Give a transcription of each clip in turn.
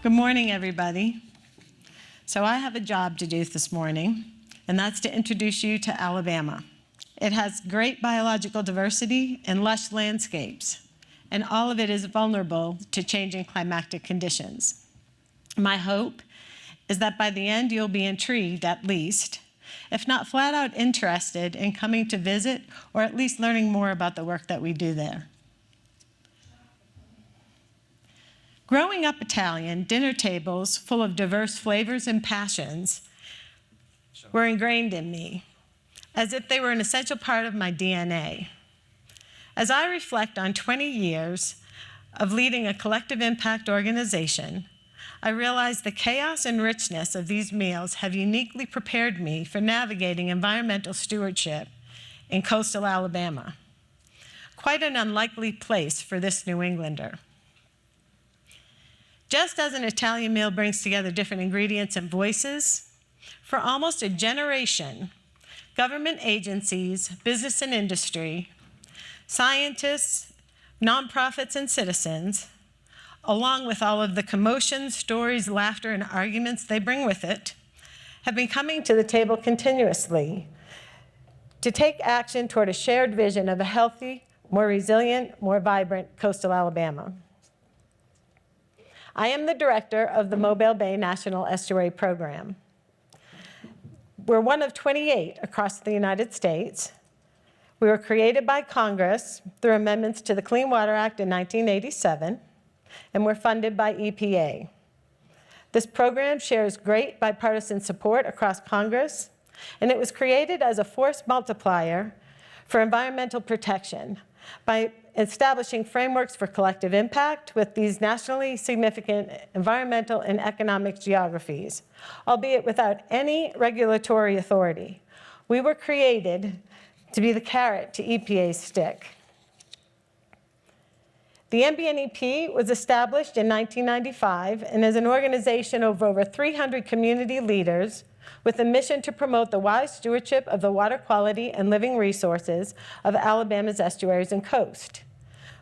Good morning, everybody. So I have a job to do this morning, and that's to introduce you to Alabama. It has great biological diversity and lush landscapes, and all of it is vulnerable to changing climatic conditions. My hope is that by the end you'll be intrigued, at least, if not flat out interested in coming to visit or at least learning more about the work that we do there. Growing up Italian, dinner tables full of diverse flavors and passions were ingrained in me, as if they were an essential part of my DNA. As I reflect on 20 years of leading a collective impact organization, I realize the chaos and richness of these meals have uniquely prepared me for navigating environmental stewardship in coastal Alabama. Quite an unlikely place for this New Englander. Just as an Italian meal brings together different ingredients and voices, for almost a generation, government agencies, business and industry, scientists, nonprofits, and citizens, along with all of the commotion, stories, laughter, and arguments they bring with it, have been coming to the table continuously to take action toward a shared vision of a healthy, more resilient, more vibrant coastal Alabama. I am the director of the Mobile Bay National Estuary Program. We're one of 28 across the United States. We were created by Congress through amendments to the Clean Water Act in 1987, and we're funded by EPA. This program shares great bipartisan support across Congress, and it was created as a force multiplier for environmental protection by establishing frameworks for collective impact with these nationally significant environmental and economic geographies, albeit without any regulatory authority. We were created to be the carrot to EPA's stick. The MBNEP was established in 1995 and is an organization of over 300 community leaders with a mission to promote the wise stewardship of the water quality and living resources of Alabama's estuaries and coast.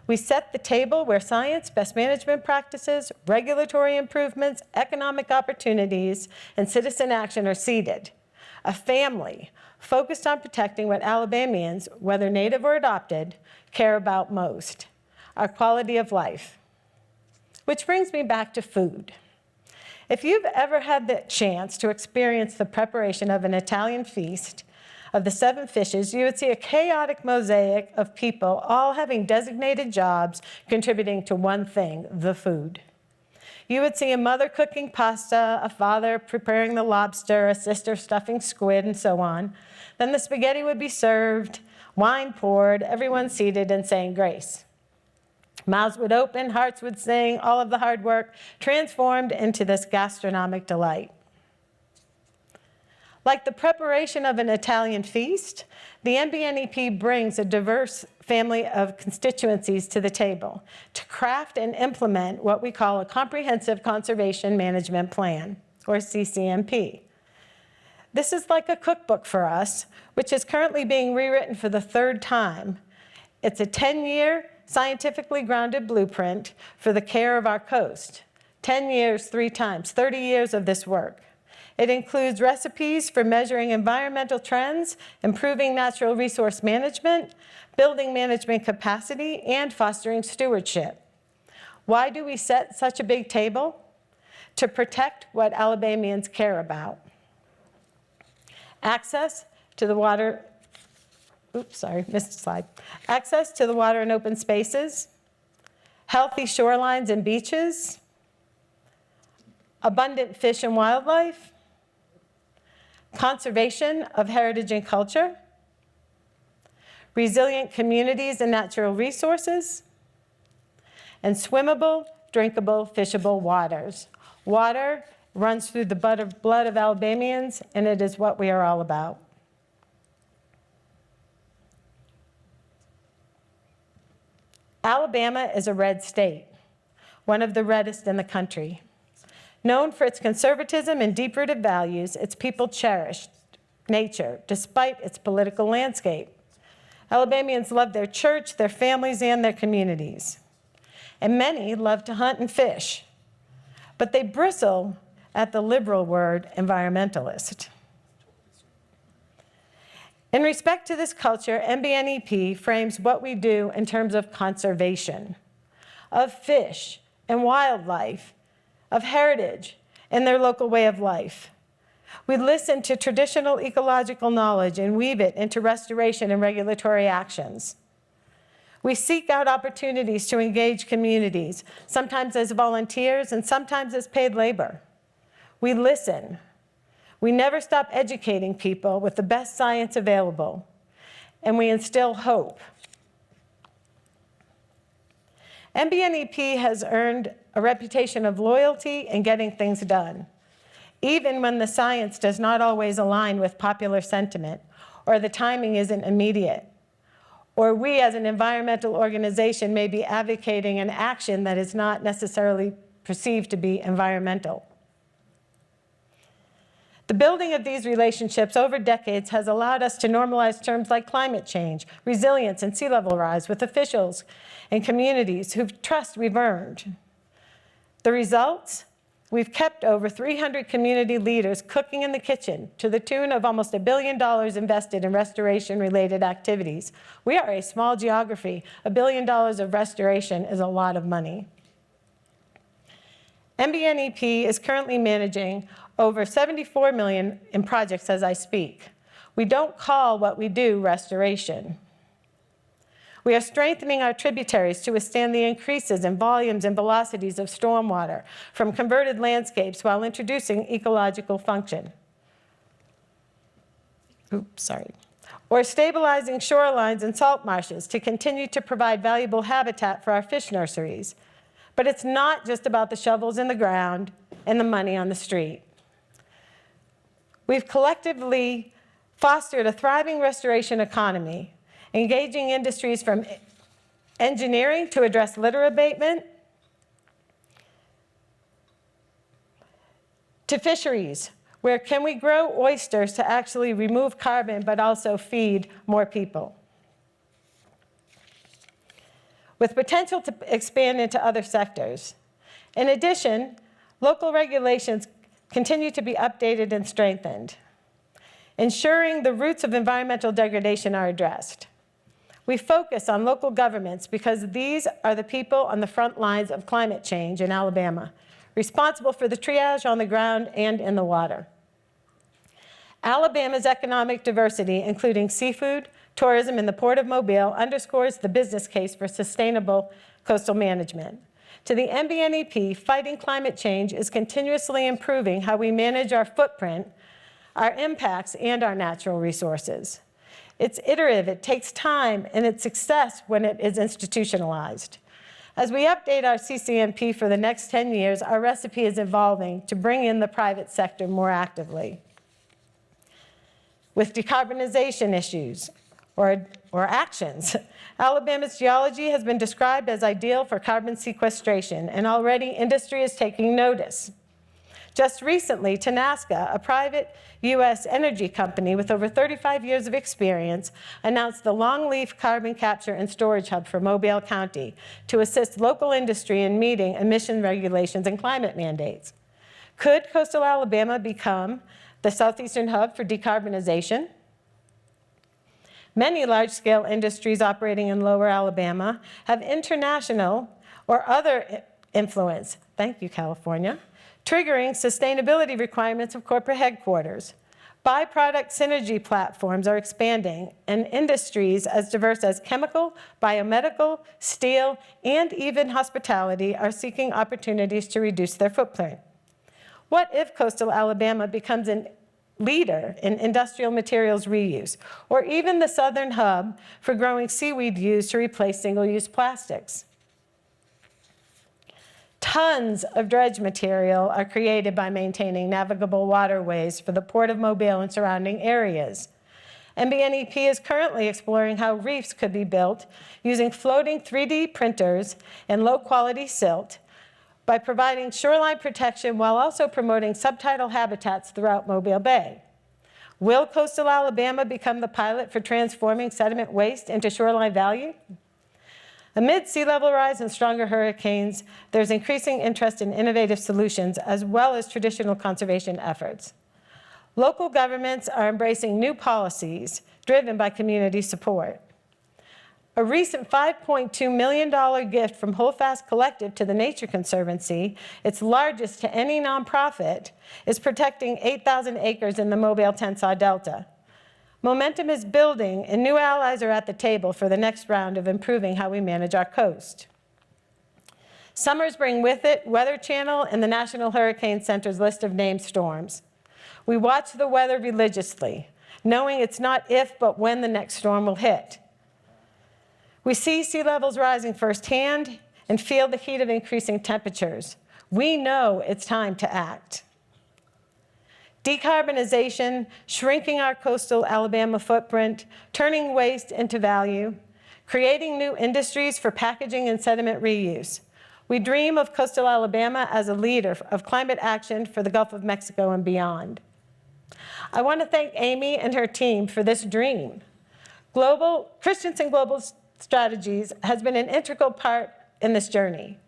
We set the table where science, best management practices, regulatory improvements, economic opportunities, and citizen action are seated. A family focused on protecting what Alabamians, whether native or adopted, care about most, our quality of life. Which brings me back to food. If you've ever had the chance to experience the preparation of an Italian feast of the 7 fishes, you would see a chaotic mosaic of people all having designated jobs contributing to one thing, the food. You would see a mother cooking pasta, a father preparing the lobster, a sister stuffing squid, and so on. Then the spaghetti would be served, wine poured, everyone seated and saying grace. Mouths would open, hearts would sing, all of the hard work transformed into this gastronomic delight. Like the preparation of an Italian feast, the MBNEP brings a diverse family of constituencies to the table to craft and implement what we call a Comprehensive Conservation Management Plan, or CCMP. This is like a cookbook for us, which is currently being rewritten for the 3rd time. It's a 10-year, scientifically grounded blueprint for the care of our coast. 10 years, 3 times, 30 years of this work. It includes recipes for measuring environmental trends, improving natural resource management, building management capacity, and fostering stewardship. Why do we set such a big table? To protect what Alabamians care about. Access to the water. Oops, sorry, missed a slide. Access to the water and open spaces, healthy shorelines and beaches, abundant fish and wildlife, conservation of heritage and culture, resilient communities and natural resources, and swimmable, drinkable, fishable waters. Water runs through the blood of Alabamians, and it is what we are all about. Alabama is a red state, one of the reddest in the country. Known for its conservatism and deep-rooted values, its people cherished nature despite its political landscape. Alabamians love their church, their families, and their communities. And many love to hunt and fish. but they bristle at the liberal word environmentalist. In respect to this culture, MBNEP frames what we do in terms of conservation, of fish and wildlife, of heritage and their local way of life. We listen to traditional ecological knowledge and weave it into restoration and regulatory actions. We seek out opportunities to engage communities, sometimes as volunteers and sometimes as paid labor. We listen. We never stop educating people with the best science available, and we instill hope. MBNEP has earned a reputation of loyalty and getting things done, even when the science does not always align with popular sentiment, or the timing isn't immediate, or we as an environmental organization may be advocating an action that is not necessarily perceived to be environmental. The building of these relationships over decades has allowed us to normalize terms like climate change, resilience, and sea level rise with officials and communities whose trust we've earned. The results? We've kept over 300 community leaders cooking in the kitchen to the tune of almost $1 billion invested in restoration-related activities. We are a small geography. $1 billion of restoration is a lot of money. MBNEP is currently managing over $74 million in projects as I speak. We don't call what we do restoration. We are strengthening our tributaries to withstand the increases in volumes and velocities of stormwater from converted landscapes while introducing ecological function. Or stabilizing shorelines and salt marshes to continue to provide valuable habitat for our fish nurseries. But it's not just about the shovels in the ground and the money on the street. We've collectively fostered a thriving restoration economy, engaging industries from engineering to address litter abatement, to fisheries, where can we grow oysters to actually remove carbon but also feed more people, with potential to expand into other sectors. In addition, local regulations continue to be updated and strengthened, ensuring the roots of environmental degradation are addressed. We focus on local governments because these are the people on the front lines of climate change in Alabama, responsible for the triage on the ground and in the water. Alabama's economic diversity, including seafood, tourism, and the Port of Mobile, underscores the business case for sustainable coastal management. To the MBNEP, fighting climate change is continuously improving how we manage our footprint, our impacts, and our natural resources. It's iterative, it takes time, and it's success when it is institutionalized. As we update our CCMP for the next 10 years, our recipe is evolving to bring in the private sector more actively. With decarbonization issues, or actions. Alabama's geology has been described as ideal for carbon sequestration, and already industry is taking notice. Just recently, Tenaska, a private U.S. energy company with over 35 years of experience, announced the Longleaf Carbon Capture and Storage Hub for Mobile County to assist local industry in meeting emission regulations and climate mandates. Could coastal Alabama become the southeastern hub for decarbonization? Many large-scale industries operating in lower Alabama have international or other influence, thank you, California, triggering sustainability requirements of corporate headquarters. Byproduct synergy platforms are expanding, and industries as diverse as chemical, biomedical, steel, and even hospitality are seeking opportunities to reduce their footprint. What if coastal Alabama becomes an leader in industrial materials reuse, or even the southern hub for growing seaweed used to replace single-use plastics? Tons of dredge material are created by maintaining navigable waterways for the Port of Mobile and surrounding areas. MBNEP is currently exploring how reefs could be built using floating 3D printers and low-quality silt by providing shoreline protection while also promoting subtidal habitats throughout Mobile Bay. Will coastal Alabama become the pilot for transforming sediment waste into shoreline value? Amid sea level rise and stronger hurricanes, there's increasing interest in innovative solutions as well as traditional conservation efforts. Local governments are embracing new policies driven by community support. A recent $5.2 million gift from Holdfast Collective to the Nature Conservancy, its largest to any nonprofit, is protecting 8,000 acres in the Mobile-Tensas Delta. Momentum is building, and new allies are at the table for the next round of improving how we manage our coast. Summers bring with it Weather Channel and the National Hurricane Center's list of named storms. We watch the weather religiously, knowing it's not if, but when the next storm will hit. We see sea levels rising firsthand and feel the heat of increasing temperatures. We know it's time to act. Decarbonization, shrinking our coastal Alabama footprint, turning waste into value, creating new industries for packaging and sediment reuse. We dream of coastal Alabama as a leader of climate action for the Gulf of Mexico and beyond. I want to thank Amy and her team for this dream. Christensen Global Strategies has been an integral part in this journey,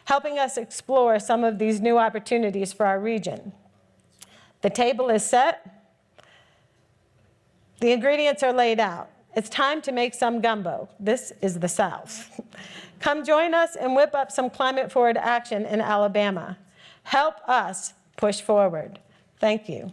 helping us explore some of these new opportunities for our region. The table is set. The ingredients are laid out. It's time to make some gumbo. This is the South. Come join us and whip up some climate-forward action in Alabama. Help us push forward. Thank you.